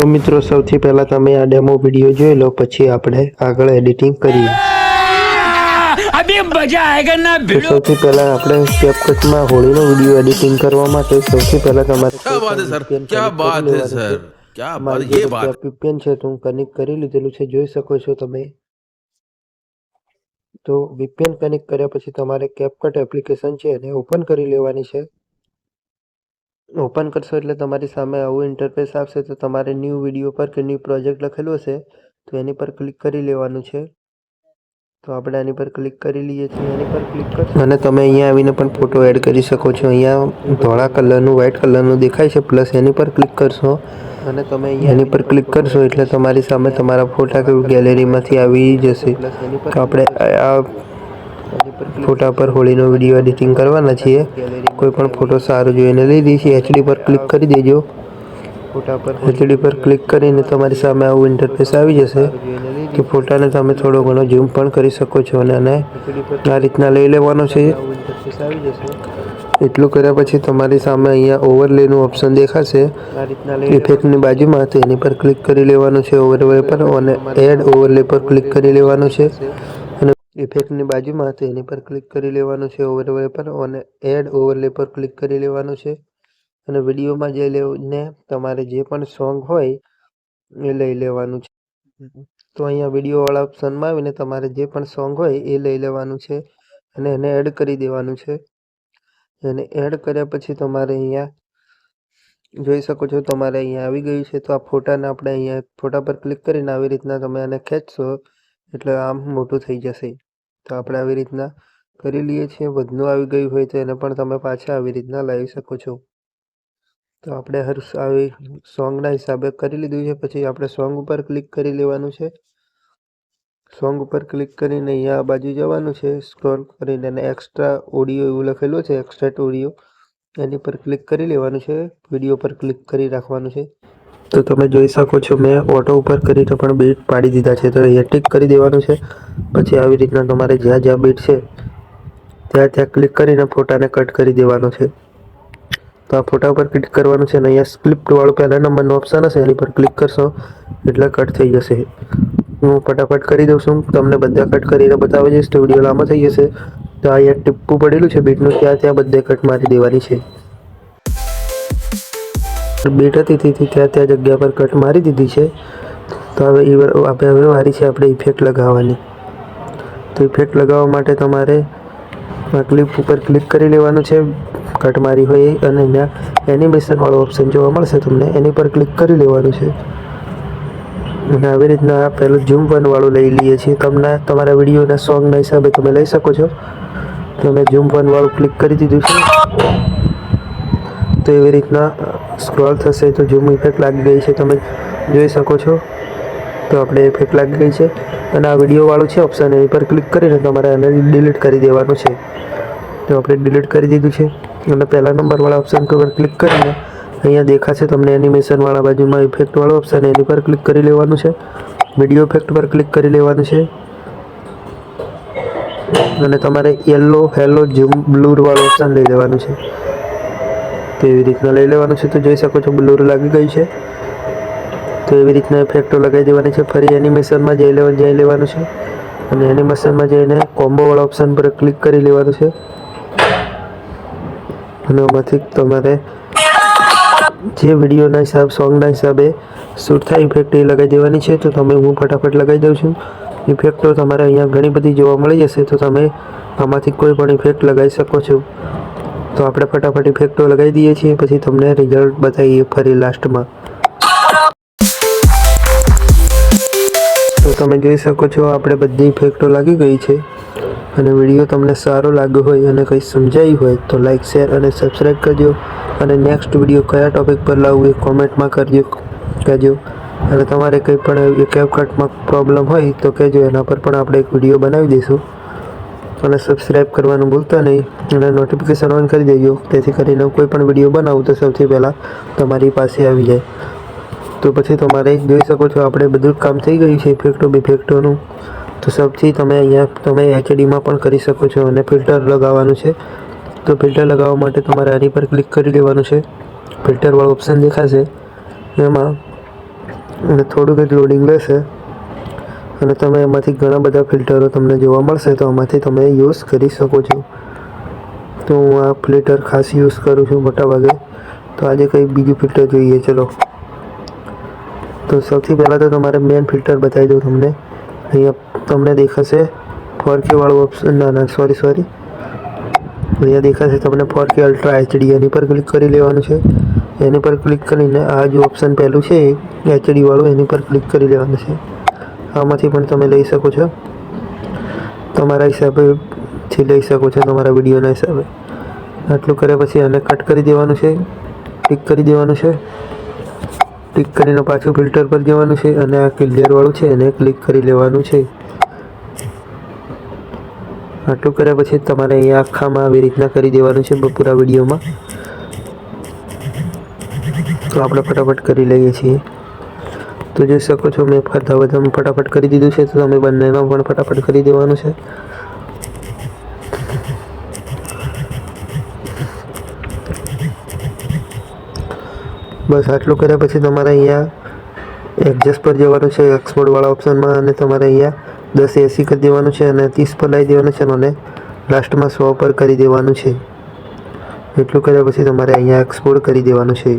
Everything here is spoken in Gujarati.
तो मित्रों સૌથી પહેલા તમે આ ડેમો વિડિયો જોઈ લો, પછી આપણે આગળ એડિટિંગ કરીએ। अभी मजा आएगा ना તો સૌથી પહેલા આપણે CapCut માં હોળીનો વિડિયો એડિટિંગ કરવા માટે સૌથી પહેલા તમારે क्या बात है सर, क्या बात है सर, क्या बात, ये बात VPN છે તો હું કનેક્ટ કરી લીધેલું છે, જોઈ શકો છો તમે। તો VPN કનેક્ટ કર્યા પછી તમારે CapCut એપ્લિકેશન છે એને ઓપન કરી લેવાની છે। ઓપન કરશો એટલે તમારી સામે આવું ઇન્ટરફેસ આવશે। તો તમારે ન્યૂ વિડિયો પર કે ન્યૂ પ્રોજેક્ટ લખેલું હશે તો એની પર ક્લિક કરી લેવાનું છે। તો આપણે આની પર ક્લિક કરી લઈએ છીએ। એની પર ક્લિક કરશો અને તમે અહીંયા આવીને પણ ફોટો એડ કરી શકો છો। અહીંયા ધોળા કલરનું વ્હાઇટ કલરનું દેખાય છે, પ્લસ એની પર ક્લિક કરશો અને તમે અહીંયા એની પર ક્લિક કરશો એટલે તમારી સામે તમારા ફોટા કે ગેલેરીમાંથી આવી જશે। તો આપણે આ ફોટા પર હોળીનો વિડિયો એડિટિંગ કરવાના છીએ। કોઈ પણ ફોટો સારો જોઈને લઈ દઈશું। HD પર ક્લિક કરી દેજો। ફોટા પર HD પર ક્લિક કરીને તમારી સામે આવું ઇન્ટરફેસ આવી જશે। તો ફોટાને તમે થોડો ઘણો ઝૂમ પણ કરી શકો છો અને આ રીતના લઈ લેવાનો છે। એટલું કર્યા પછી તમારી સામે અહીંયા ઓવરલેનું ઓપ્શન દેખાશે ઇફેક્ટની બાજુમાં, તો એની પર ક્લિક કરી લેવાનું છે ઓવરલે પર અને એડ ઓવરલે પર ક્લિક કરી લેવાનું છે। અને ઇફેક્ટની બાજુમાં તો એની પર ક્લિક કરી લેવાનું છે ઓવરલે પર અને એડ ઓવરલે પર ક્લિક કરી લેવાનું છે। અને વિડીયોમાં જઈ લઈને તમારે જે પણ સોંગ હોય એ લઈ લેવાનું છે। તો અહીંયા વિડીયોવાળા ઓપ્શનમાં આવીને તમારે જે પણ સોંગ હોય એ લઈ લેવાનું છે અને એને એડ કરી દેવાનું છે। એને એડ કર્યા પછી તમારે અહીંયા જોઈ શકો છો તમારે અહીંયા આવી ગયું છે। તો આ ફોટાને આપણે અહીંયા ફોટા પર ક્લિક કરીને આવી રીતના તમે આને ખેંચશો એટલે આમ મોટું થઈ જશે। તો આપણે આવી રીતના કરી લઈએ છીએ। વધનું આવી ગયું હોય તો એને પણ તમે પાછા આવી રીતના લાવી શકો છો। તો આપણે હર આવી સોંગના હિસાબે કરી લીધું છે। પછી આપણે સોંગ ઉપર ક્લિક કરી લેવાનું છે। સોંગ ઉપર ક્લિક કરીને અહીંયા આ બાજુ જવાનું છે, સ્ક્રોલ કરીને અને એક્સ્ટ્રા ઓડિયો એવું લખેલું છે, એક્સ્ટ્રેક્ટ ઓડિયો, એની પર ક્લિક કરી લેવાનું છે। વિડીયો પર ક્લિક કરી રાખવાનું છે। તો તમે જોઈ શકો છો મેં ઓટો ઉપર કરીને પણ બીટ પાડી દીધા છે। તો અહીંયા ટિક કરી દેવાનું છે। પછી આવી રીતના તમારે જ્યાં જ્યાં બીટ છે ત્યાં ત્યાં ક્લિક કરીને ફોટાને કટ કરી દેવાનો છે। તો આ ફોટા ઉપર ક્લિક કરવાનું છે અને અહીંયા સ્ક્રિપ્ટવાળું પહેલા નંબરનો ઓપ્શન હશે એની પર ક્લિક કરશો એટલે કટ થઈ જશે। હું ફટાફટ કરી દઉં છું, તમને બધા કટ કરીને બતાવી દઈશ તો વિડીયો લાંબો થઈ જશે। તો અહીંયા ટીપું પડેલું છે બીટનું, ત્યાં બધે કટ મારી દેવાની છે। બીટ હતી તેથી ત્યાં જગ્યા પર કટ મારી દીધી છે। તો હવે વારી છે આપણે ઇફેક્ટ લગાવવાની। તો ઇફેક્ટ લગાવવા માટે તમારે આ ક્લિપ ઉપર ક્લિક કરી લેવાનું છે કટ મારી હોય અને અહીંયા એનિમેશનવાળો ઓપ્શન જોવા મળશે તમને, એની પર ક્લિક કરી લેવાનું છે। અને આવી રીતના પહેલું ઝૂમ વનવાળું લઈ લઈએ છીએ। તમને તમારા વિડીયોના સોંગના હિસાબે તમે લઈ શકો છો। તો મેં ઝૂમ વનવાળું ક્લિક કરી દીધું છે। તો એવી રીતના સ્ક્રોલ થશે તો ઝૂમ ઇફેક્ટ લાગી ગઈ છે, તમે જોઈ શકો છો। તો આપણે ઇફેક્ટ લાગી ગઈ છે અને આ વિડીયોવાળું છે ઓપ્શન, એની પર ક્લિક કરીને તમારે એને ડિલીટ કરી દેવાનું છે। તો આપણે ડિલીટ કરી દીધું છે અને પહેલા નંબરવાળા ઓપ્શન પર ક્લિક કરીને અહીંયા દેખાશે તમને એનિમેશનવાળા બાજુમાં ઇફેક્ટવાળો ઓપ્શન, એની પર ક્લિક કરી લેવાનું છે। વિડીયો ઇફેક્ટ પર ક્લિક કરી લેવાનું છે અને તમારે યલો હેલો ઝૂમ બ્લૂરવાળો ઓપ્શન લઈ લેવાનું છે। તો એવી રીતના લઈ લેવાનું છે। તો જોઈ શકો છો બ્લૂર લાગી ગઈ છે। તો એવી રીતના ઇફેક્ટો લગાવી દેવાની છે। ફરી એનિમેશનમાં જઈ લેવાનું છે અને એનિમેશનમાં જઈને કોમ્બોવાળા ઓપ્શન પર ક્લિક કરી લેવાનું છે અને એમાંથી તમારે જે વિડીયોના સોંગના હિસાબે શૂટ થાય ઇફેક્ટ એ લગાવી દેવાની છે। તો હું ફટાફટ લગાવી દઉં છું। ઇફેક્ટો તમારે અહીંયા ઘણી બધી જોવા મળી જશે, તો તમે આમાંથી કોઈ પણ ઇફેક્ટ લગાવી શકો છો। તો આપણે ફટાફટ ઇફેક્ટો લગાવી દઈએ છીએ, પછી તમને રિઝલ્ટ બતાવીએ ફરી લાસ્ટમાં। તો તમે જોઈ શકો છો આપણે બધી ઇફેક્ટો લાગી ગઈ છે। અને વિડીયો તમને સારો લાગ્યો હોય અને કંઈ સમજાયું હોય તો લાઇક, શેર અને સબસ્ક્રાઈબ કરજો। અને નેક્સ્ટ વિડીયો કયા ટૉપિક પર લાવવું એ કોમેન્ટમાં કહેજો। અને તમારે કંઈ પણ CapCutમાં પ્રોબ્લેમ હોય તો કહેજો, એના પર પણ આપણે એક વિડીયો બનાવી દઈશું। અને સબસ્ક્રાઈબ કરવાનું ભૂલતા નહીં અને નોટિફિકેશન ઓન કરી દેજો, તેથી કરીને કોઈ પણ વિડીયો બનાવું તો સૌથી પહેલાં તમારી પાસે આવી જાય। તો પછી તમારે જોઈ શકો છો આપણે બધું કામ થઈ ગયું છે ઇફેક્ટોનું। તો સૌથી તમે HDમાં પણ કરી શકો છો અને ફિલ્ટર લગાવવાનું છે। તો ફિલ્ટર લગાવવા માટે તમારે આની પર ક્લિક કરી લેવાનું છે। ફિલ્ટરવાળો ઓપ્શન દેખાશે, એમાં અને થોડુંક જ લોડિંગ લેશે અને તમે એમાંથી ઘણા બધા ફિલ્ટરો તમને જોવા મળશે, તો આમાંથી તમે યુઝ કરી શકો છો. તો હું આ ફિલ્ટર ખાસ યુઝ કરું છું મોટાભાગે. તો આજે કંઈ બીજું ફિલ્ટર જોઈએ. ચલો, તો સૌથી પહેલાં તો તમારે મેન ફિલ્ટર બતાવી દઉં તમને. અહીંયા તમને દેખાશે 4K વાળું ઓપ્શન. ના સોરી, અહીંયા દેખાશે તમને 4K અલ્ટ્રા HD. એની પર ક્લિક કરી લેવાનું છે. એની પર ક્લિક કરીને આ જે ઓપ્શન પહેલું છે HD વાળું, એની પર ક્લિક કરી લેવાનું છે. આમાંથી પણ તમે લઈ શકો છો, તમારા હિસાબેથી લઈ શકો છો, તમારા વિડીયોના હિસાબે. આટલું કર્યા પછી આને કટ કરી દેવાનું છે, ટિક કરી દેવાનું છે. ટિક કરીને પાછું ફિલ્ટર પર જવાનું છે અને આ ક્લિયર વાળું છે એને ક્લિક કરી લેવાનું છે. આટલું કર્યા પછી તમારે અહીંયા આખામાં આવી રીતના કરી દેવાનું છે પૂરા વિડીયોમાં. તો આપણે ફટાફટ કરી લઈએ છીએ. તો જોઈ શકો છો મેં બધામાં ફટાફટ કરી દીધું છે. તો તમે બંનેમાં પણ ફટાફટ કરી દેવાનું છે. બસ આટલું કર્યા પછી તમારે અહીંયા એડજસ્ટ પર જવાનું છે એક્સપોર્ટવાળા ઓપ્શનમાં, અને તમારે અહીંયા 1080 કરી દેવાનું છે અને 30 પર લાવી દેવાનું છે અને લાસ્ટમાં 100 પર કરી દેવાનું છે. એટલું કર્યા પછી તમારે અહીંયા એક્સપોર્ટ કરી દેવાનું છે.